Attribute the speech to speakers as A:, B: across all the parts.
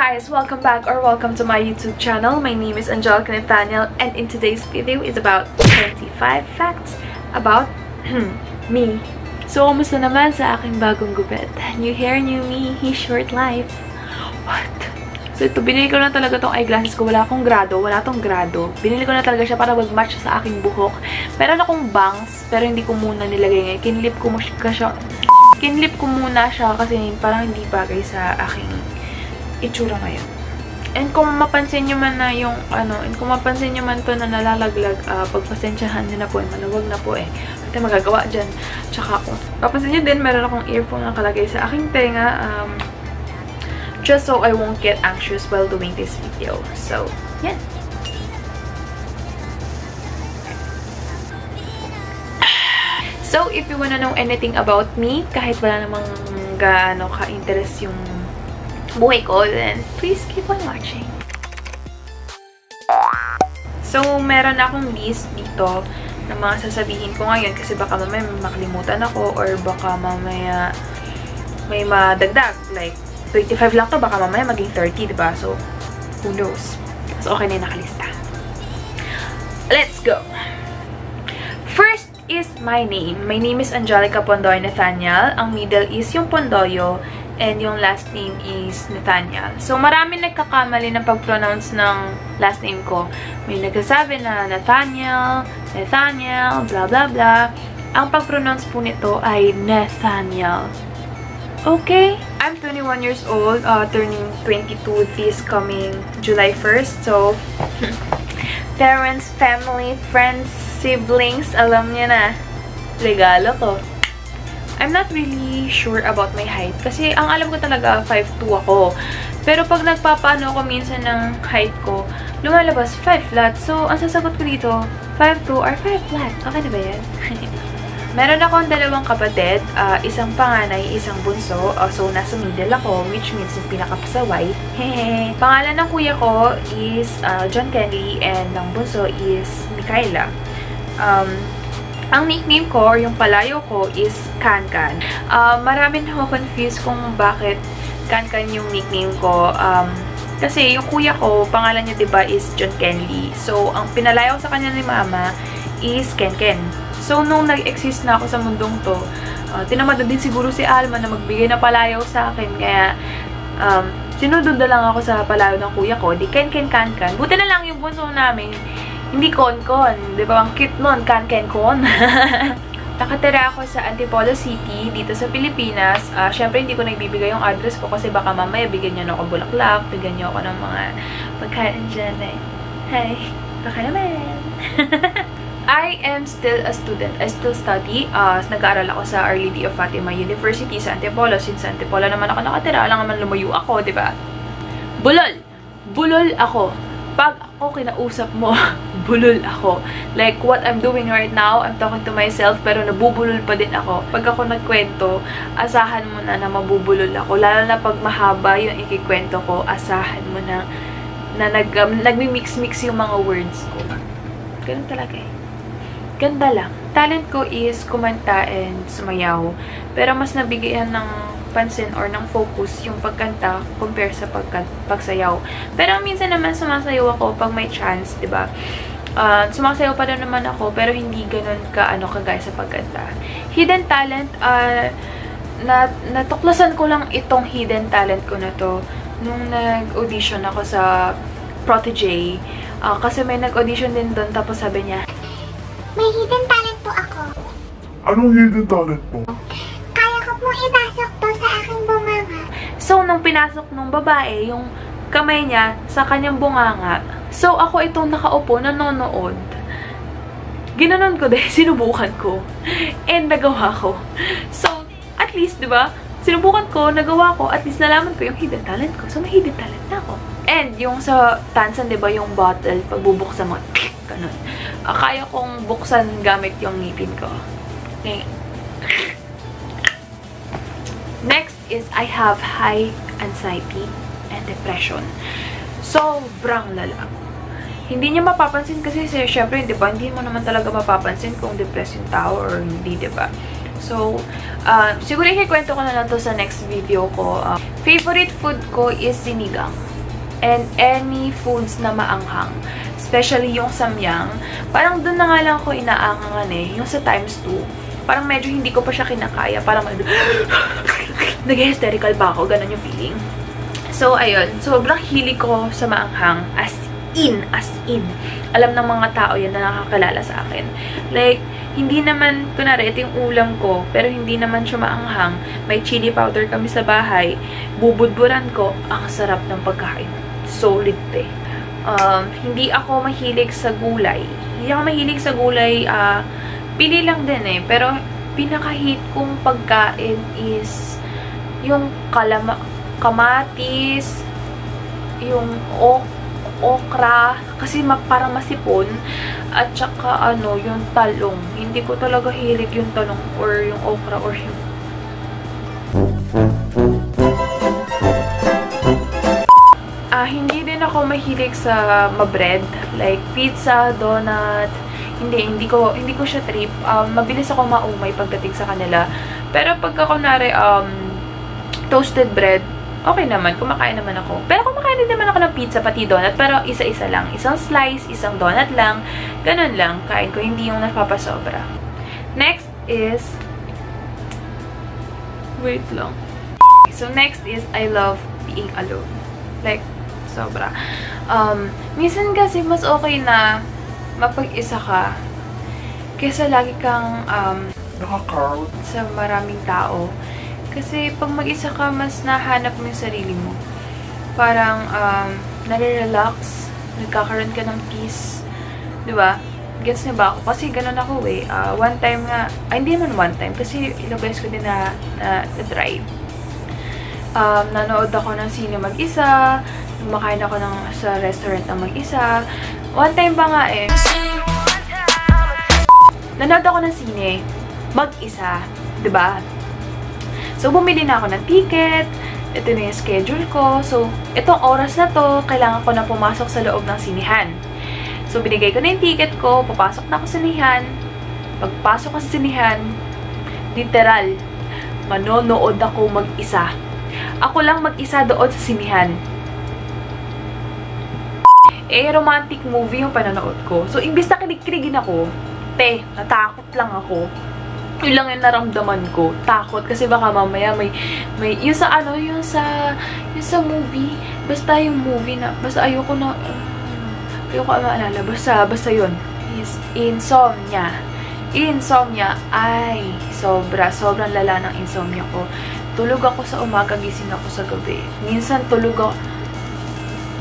A: guys! Welcome back or welcome to my YouTube channel. My name is Angelica Nathaniel and in today's video is about 25 facts about me. So, kumusta naman sa aking bagong gupit? New hair, new me, short life. What? So, ito, binili ko na talaga tong eyeglasses ko. Wala tong grado. Binili ko na talaga siya para mag-match sa aking buhok. Meron akong bangs, pero hindi ko muna nilagay ngayon. Kinlip ko muna siya kasi parang hindi bagay sa aking itsura ngayon. And kung mapansin nyo man na yung, kung mapansin nyo man to na nalalaglag, pagpasensyahan nyo na po, maluwag na po Ate magagawa dyan. Tsaka kung papansin nyo din, meron akong earphone na nakalagay sa aking tenga, just so I won't get anxious while doing this video. So, yeah. So, if you wanna know anything about me, kahit wala namang gaano ka-interest yung buhay ko, then please keep on watching. So, meron akong list dito na mga sasabihin ko ngayon kasi baka mamaya makalimutan ako or baka mamaya may madagdag. Like, 25 lang to, baka mamaya maging 30, diba? So, who knows? So, okay na yung nakalista. Let's go! First is my name. My name is Angelica Pondoy Nathaniel. Ang middle is yung Pondoyo. And yung last name is Nathaniel. So, marami nagkakamali ng pag-pronounce ng last name ko. May nagsasabi na Nathaniel, blah blah blah. Ang pag-pronounce po nito ay Nathaniel. Okay? I'm 21 years old, turning 22 this coming July 1st. So, parents, family, friends, siblings, alam niyo na. Regalo ko. I'm not really sure about my height. Kasi ang alam ko talaga, 5'2" ako. Pero pag nagpapaano ako minsan ng height ko, lumalabas 5 flat. So, ang sasagot ko dito, 5'2" or 5 flat. Okay na ba yan? Meron akong dalawang kapatid. Isang panganay, isang bunso. So, nasa middle ako, which means yung pinakapasaway. Pangalan ng kuya ko is John Kenley and ng bunso is Mikaela. Ang nickname ko or yung palayo ko is Kankan. Marami na ako confused kung bakit Kankan yung nickname ko. Kasi yung kuya ko, pangalan niya diba is John Kenley. So, ang pinalayo sa kanya ni mama is Kenken. So, nung nag-exist na ako sa mundong to, tinamad din siguro si Alma na magbigay na palayo sa akin. Kaya, sinunod na lang ako sa palayo ng kuya ko. Di Kenken Kankan. Buti na lang yung bunso namin. Hindi Kon-Kon. Di ba? Ang cute nun. Kan-Ken-Kon. Nakatira ako sa Antipolo City, dito sa Pilipinas. Siyempre, hindi ko nagbibigay yung address ko kasi baka mamaya bigyan niyo ako bulaklak, bigyan niyo ako ng mga pagkain dyan. Hi! Baka naman! I am still a student. I still study. Nag-aaral ako sa Our Lady of Fatima University sa Antipolo. Since sa Antipolo naman ako nakatira, lang naman lumayo ako, di ba? Bulol! Bulol ako. Pag ako kinausap mo, bulol ako. Like, what I'm doing right now, I'm talking to myself, pero nabubulol pa din ako. Pag ako nagkwento, asahan mo na mabubulol ako. Lalo na pag mahaba yung ikikwento ko, asahan mo na nagmi-mix-mix yung mga words ko. Ganun talaga Ganda lang. Talent ko is kumanta and sumayaw. Pero mas nabigyan ng pansin or ng focus yung pagkanta compare sa pagsayaw. Pero minsan naman sumasayaw ako pag may chance, 'di ba? Sumasayaw pa rin naman ako pero hindi ganoon kagaya sa pagkanta. Hidden talent, natuklasan ko lang itong hidden talent ko na to nung nag-audition ako sa Protégé. Kasi may nag-audition din doon tapos sabi niya,
B: may hidden talent po ako.
C: Anong hidden talent mo?
B: Kaya ko pong ipasok to sa aking bunganga.
A: So, nung pinasok nung babae, yung kamay niya sa kanyang bunganga. So, ako itong nakaupo, nanonood. Ginanon ko din, sinubukan ko. And nagawa ko. So, at least, di ba? Sinubukan ko, nagawa ko, at least nalaman ko yung hidden talent ko. So, may hidden talent na ako. And yung sa tansan, di ba, yung bottle, pagbubuksan mo, ganun. Kaya kong buksan gamit yung ngipin ko. Okay. Next is I have high anxiety and depression. Sobrang lala. Hindi niya mapapansin kasi syempre, di ba, hindi mo naman talaga mapapansin kung depressed yung tao or hindi, di ba? So, siguro ikikwento ko na lang to sa next video ko. Favorite food ko is sinigang. and any foods na maanghang. Especially yung samyang. Parang doon na nga lang ako inaangangan eh. Yung sa times 2. Parang medyo hindi ko pa siya kinakaya. Parang nag-hysterical pa ako. Ganon yung feeling. So, ayun. Sobrang hilig ko sa maanghang. As in. Alam ng mga tao yan na nakakilala sa akin. Like, hindi naman, kunwari, ito yung ulam ko, pero hindi naman siya maanghang. May chili powder kami sa bahay. Bubudburan ko, ang sarap ng pagkain. Solid eh. Hindi ako mahilig sa gulay. Pili lang din eh. Pero, pinaka-hit kong pagkain is yung kamatis, yung okra, kasi parang masipon, at saka yung talong. Hindi ko talaga hilig yung talong or yung okra or yung hindi din ako mahilig sa mabread, like pizza, donut. Hindi ko siya trip. Mabilis ako maumay pagdating sa kanila. Pero pagka kunwari toasted bread, okay naman, kumakain naman ako. Pero kumakain din naman ako ng pizza, pati donut, pero isa-isa lang. Isang slice, isang donut lang. Ganun lang, kain ko, hindi yung napapasobra. Next is... Wait lang. So, next is, I love being alone. Like, sobra. Minsan kasi, mas okay na mapag-isa ka kaysa lagi kang
C: Nakaka-out.
A: sa maraming tao. Kasi pag mag-isa ka, mas nahanap mo yung sarili mo. Parang, nare-relax, nagkakaroon ka ng peace. Diba? Gets niyo ba ako? Kasi ganun ako eh. One time nga, hindi naman one time, kasi ilang beses ko din na drive. Nanood ako ng sine mag-isa, kumakain ako sa restaurant na mag-isa. One time pa nga eh, nanood ako ng sine mag-isa. Diba? So, bumili na ako ng ticket. Ito na yung schedule ko. So, itong oras na to, kailangan ko na pumasok sa loob ng sinihan. So, binigay ko na yung ticket ko. Papasok na ako sa sinihan. Pagpasok ko sa sinihan, literal, manonood ako mag-isa. Ako lang mag-isa doon sa sinihan. Romantic movie yung pananood ko. So, imbis na kinig-kinigin ako, natakot lang ako. Yun lang yung naramdaman ko. Takot. Kasi baka mamaya may yung sa yung sa movie. Basta yung movie na, basta ayoko maalala. Basta yun. Is insomnia. Insomnia. Ay, sobrang lala ng insomnia ko. Tulog ako sa umaga, gising ako sa gabi. Minsan tulog ako,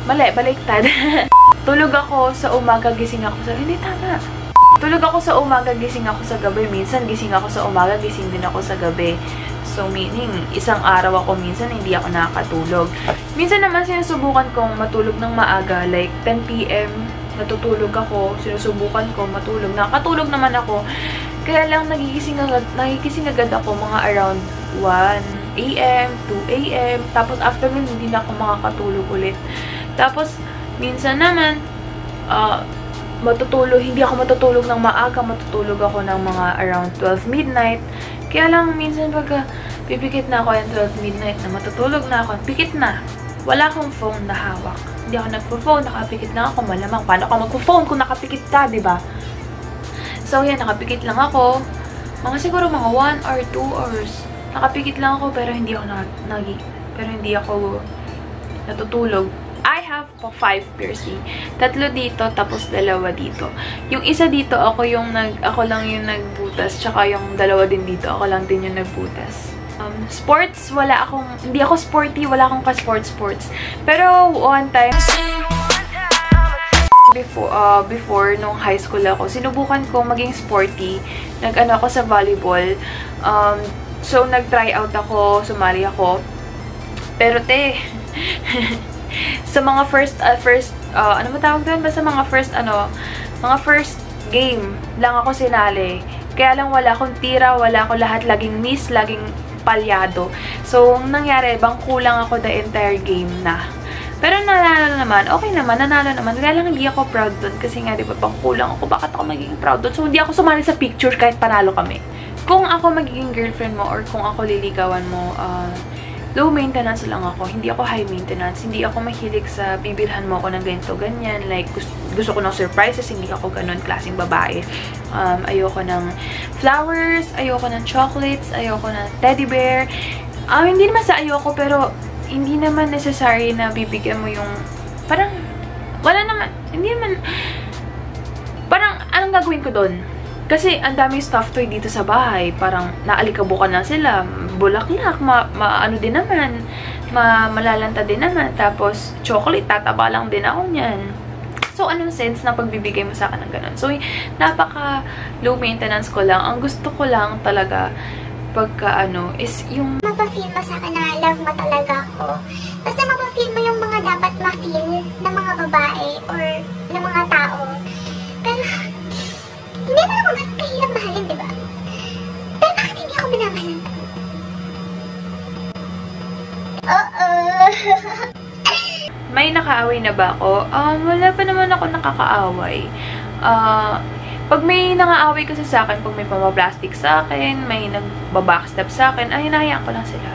A: baliktad. Tulog ako sa umaga, gising ako sa, hindi tama. Tulog ako sa umaga, gising ako sa gabi. Minsan, gising ako sa umaga, gising din ako sa gabi. So, meaning, isang araw ako minsan, hindi ako nakakatulog. Minsan naman, sinusubukan kong matulog ng maaga. Like, 10 PM, natutulog ako. Sinusubukan ko matulog. Nakatulog naman ako. Kaya lang, nagigising agad ako mga around 1 AM, 2 AM. Tapos, afternoon, hindi na ako makakatulog ulit. Tapos, minsan naman, hindi ako matutulog ng maaga, matutulog ako ng mga around 12 midnight. Kaya lang, minsan pagka pipikit na ako yung 12 midnight na matutulog na ako, pikit na. Wala akong phone na hawak. Hindi ako nagpo-phone, nakapikit lang ako. Malamang, paano ako magpo-phone kung nakapikit ka, diba? So, yan, nakapikit lang ako. Siguro mga 1 or 2 hours. Nakapikit lang ako, pero hindi ako natutulog. I have 5 piercing. 3 dito, tapos 2 dito. Yung isa dito, ako lang yung nagbutas, tsaka yung 2 din dito, ako lang din yung nagbutas. Sports, hindi ako sporty, wala akong ka-sports. Pero, one time, before, nung high school ako, sinubukan ko maging sporty. Nag-ano ako sa volleyball. So, nag-try out ako, sumali ako. Pero, sa mga first ano ba tawag doon? Basta mga first game lang ako sinali. Kaya lang wala akong tira, wala ako lahat, laging miss, laging palyado. So, nangyari, bang kulang ako the entire game na. Pero nanalo naman, okay naman, nanalo naman. Kaya lang hindi ako proud doon kasi nga, di ba, bang kulang ako, bakit ako magiging proud doon? So, hindi ako sumali sa picture kahit panalo kami. Kung ako magiging girlfriend mo or kung ako liligawan mo, low maintenance lang ako. Hindi ako high maintenance. Hindi ako mahilig sa bibilhan mo ako ng ganito, ganyan. Like, gusto ko ng surprises. Hindi ako ganun klaseng babae. Ayoko ng flowers. Ayoko ng chocolates. Ayoko ng teddy bear. Hindi naman sa ayoko, pero hindi naman necessary na bibigyan mo yung parang, wala naman, hindi naman, parang, anong gagawin ko doon? Kasi, ang daming stuffed toy dito sa bahay. Parang, naalikabukan na sila. Bulaklak, ano din naman. Malalanta din naman. Tapos, chocolate, tataba lang din ako niyan. So, anong sense na pagbibigay mo sa akin ng ganun? So, napaka low maintenance ko lang. Ang gusto ko lang talaga, pagka is yung
B: mapafeel mo sa akin na love mo talaga ako. Basta mapafeel mo yung mga dapat ma-feel ng mga babae or ng mga tao. Pero, hindi naman ako ganun kahirap mahalin, diba? Pero bakit hindi ako minamahalin?
A: may nakaaway na ba ako? Wala pa naman ako nakakaaway. Pag may nangaaway kasi sa akin, pag may pamaplastic sa akin, may nagbabackstep sa akin, ay hinahayaan ko lang sila.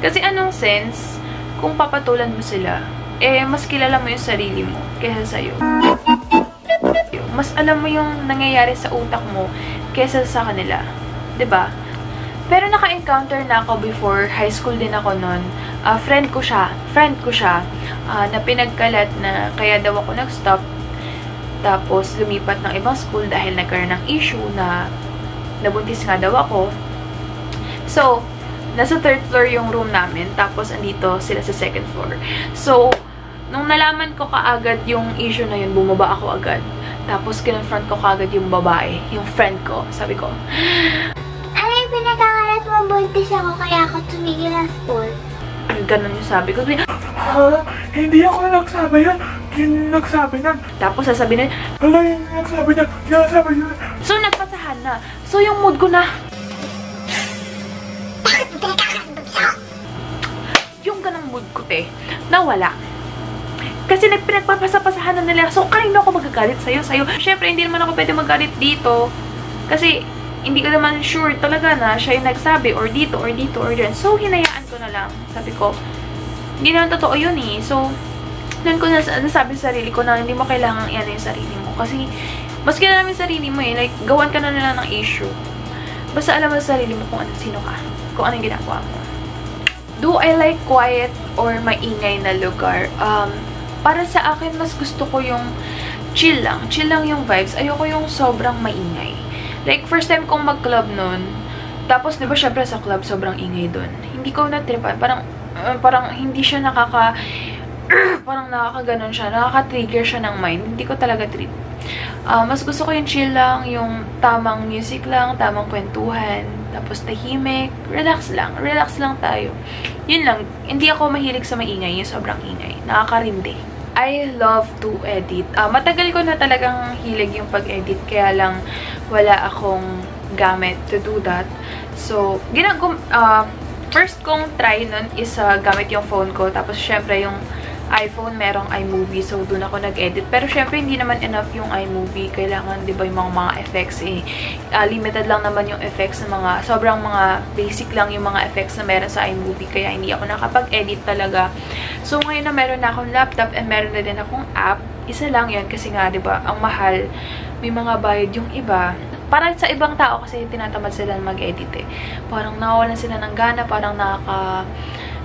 A: Kasi anong sense kung papatulan mo sila, mas kilala mo yung sarili mo kaysa sa'yo. Mas alam mo yung nangyayari sa utak mo kaysa sa kanila. 'Di ba? Pero naka-encounter na ako before, high school din ako nun. Friend ko siya, na pinagkalat na kaya daw ako nag-stop. Tapos, lumipat ng ibang school dahil nagkaroon ng issue na nabuntis nga daw ako. So, nasa 3rd floor yung room namin. Tapos, andito sila sa 2nd floor. So, nung nalaman ko kaagad yung issue na yun, bumaba ako agad. Tapos, kinonfront ko kaagad yung babae, yung friend ko. Sabi ko,
B: ay, pinagkakalat mo buntis ako kaya ako tumigil ng school.
A: ganun yung sabi ko.
C: Hindi ako nagsabi yan. Yung nagsabi yan.
A: Tapos, sasabihin na,
C: Hala, yung nagsabi yan. Yung nagsabi yan.
A: so, nagpasahan na. So, yung mood ko na,
B: Bakit mo pinagkakalat mo buntis ako?
A: yung ganang mood ko, nawala. Kasi nagpinagpapasapasahan na nila. So, kanino ako magagalit sa'yo? Siyempre, hindi naman ako pwede magalit dito. Kasi, hindi ko naman sure talaga na siya yung nagsabi or dito, or dito, or dyan. So, hinayaan ko na lang. Sabi ko, hindi naman totoo yun eh. So, doon ko nasabi sa sarili ko na hindi mo kailangan i-ano yung sarili mo. Kasi, mas kilala mo yung sarili mo eh. Like, gawan ka na nila ng issue. Basta alam mo sa sarili mo kung sino ka. Kung ano yung ginagawa mo. Do I like quiet or maingay na lugar? Para sa akin, mas gusto ko yung chill lang. Chill lang yung vibes. Ayoko yung sobrang maingay. Like, first time kong mag-club nun. Tapos, di ba, syempre sa club, sobrang ingay dun. Hindi ko na-tripan. Parang hindi siya parang nakakaganon siya. Nakaka-trigger siya ng mind. Hindi ko talaga trip. Mas gusto ko yung chill lang, yung tamang music lang, tamang kwentuhan. Tapos, tahimik. Relax lang. Relax lang tayo. Yun lang. Hindi ako mahilig sa maingay. Yung sobrang ingay. Nakakarindi. I love to edit. Matagal ko na talagang hilig yung pag-edit. Kaya lang, wala akong gamit to do that. So, first kong try nun is gamit yung phone ko. Tapos, syempre, yung iPhone, merong iMovie. So, dun ako nag-edit. Pero, syempre, hindi naman enough yung iMovie. Kailangan, di ba, yung mga effects eh. Limited lang naman yung effects ng sobrang mga basic lang yung mga effects na meron sa iMovie. Kaya, hindi ako nakapag-edit talaga. So, ngayon na meron na akong laptop and meron na din akong app, isa lang yun. Kasi nga, di ba, ang mahal, may mga bayad yung iba. Parang sa ibang tao kasi tinatamad sila mag-edit eh. Parang nawawalan sila ng gana, parang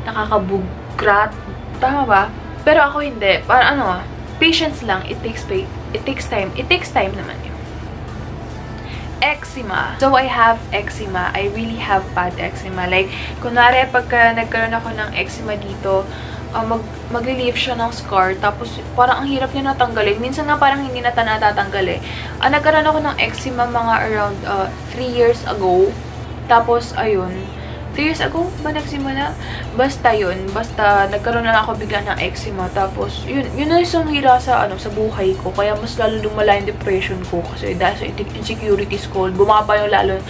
A: nakakabugrat. Tama ba? Pero ako hindi. Parang patience lang. It takes time. It takes time naman yun. Eczema. So, I have eczema. I really have bad eczema. Like, kunwari, pagka nagkaroon ako ng eczema dito, mag-relieve siya ng scar. Tapos, parang ang hirap niya natanggalin. Minsan nga parang hindi na natatanggal eh. Nagkaroon ako ng eczema mga around 3 years ago. Tapos, ayun. 3 years ago ba nagsimula? Basta yun. Basta nagkaroon na ako bigla ng eczema. Tapos, yun na isang hira sa buhay ko. Kaya mas lalo lumala yung depression ko. Kasi dahil sa insecurities ko, bumaba yung lalo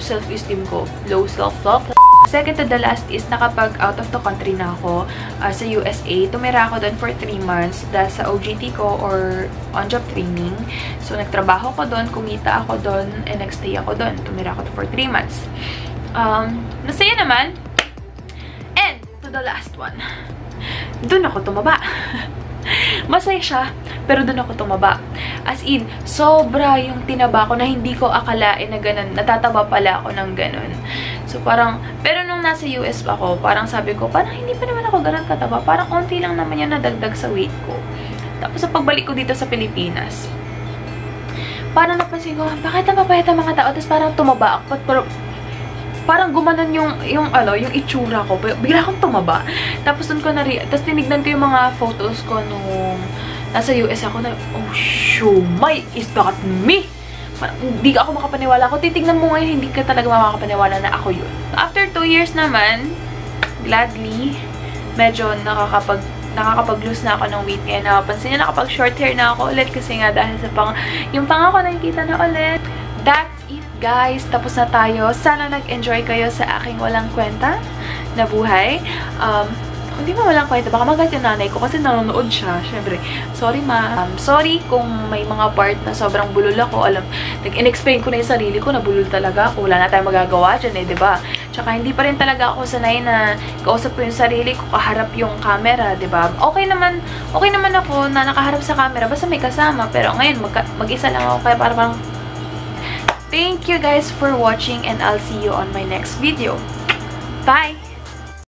A: self-esteem ko. Low self-love. Second to the last is nakapag out of the country na ako sa USA. Tumira ako doon for 3 months dahil sa OJT ko or on-job training. So, nagtrabaho ko doon, kumita ako doon, and nagstay ako doon. Tumira ako for 3 months. Masaya naman. to the last one. Doon ako tumaba. Masaya siya, pero doon ako tumaba. As in, sobra yung tinaba ko na hindi ko akalain na ganun. Natataba pala ako ng ganun. So, parang, pero nung nasa US pa ako, parang sabi ko, parang hindi pa naman ako ganun kataba. Parang konti lang naman yung nadagdag sa weight ko. Tapos, sa pagbalik ko dito sa Pilipinas, parang napansin ko, bakit ang papayat ang mga tao? Tapos, parang tumaba ako. Pero, parang gumanon yung itsura ko. Bigla akong tumaba. Tapos doon ko tapos tinignan ko yung mga photos ko nung nasa US ako na, oh, shumay, is that me? Hindi ako makapaniwala. Kung titignan mo ngayon, hindi ka talaga makapaniwala na ako yun. After 2 years naman, gladly, medyo nakakapag-lose na ako ng weight. Kaya napapansin niya, nakapag-short hair na ako ulit kasi nga dahil sa yung panga ko nakikita na ulit. That's it, guys. Tapos na tayo. Sana nag-enjoy kayo sa aking walang kwenta na buhay. Kung di mo walang kwenta, baka magalit yung nanay ko kasi nanonood siya. Siyempre, sorry ma. Sorry kung may mga part na sobrang bulol ako. Nag-in-explain ko na yung sarili ko na bulol talaga ako. Wala na tayong magagawa dyan diba? Tsaka hindi pa rin talaga ako sanay na kausap ko yung sarili ko, kaharap yung camera, diba? Okay naman ako na nakaharap sa camera basta may kasama. Pero ngayon, mag-isa lang ako kaya parang thank you guys for watching and I'll see you on my next video. Bye!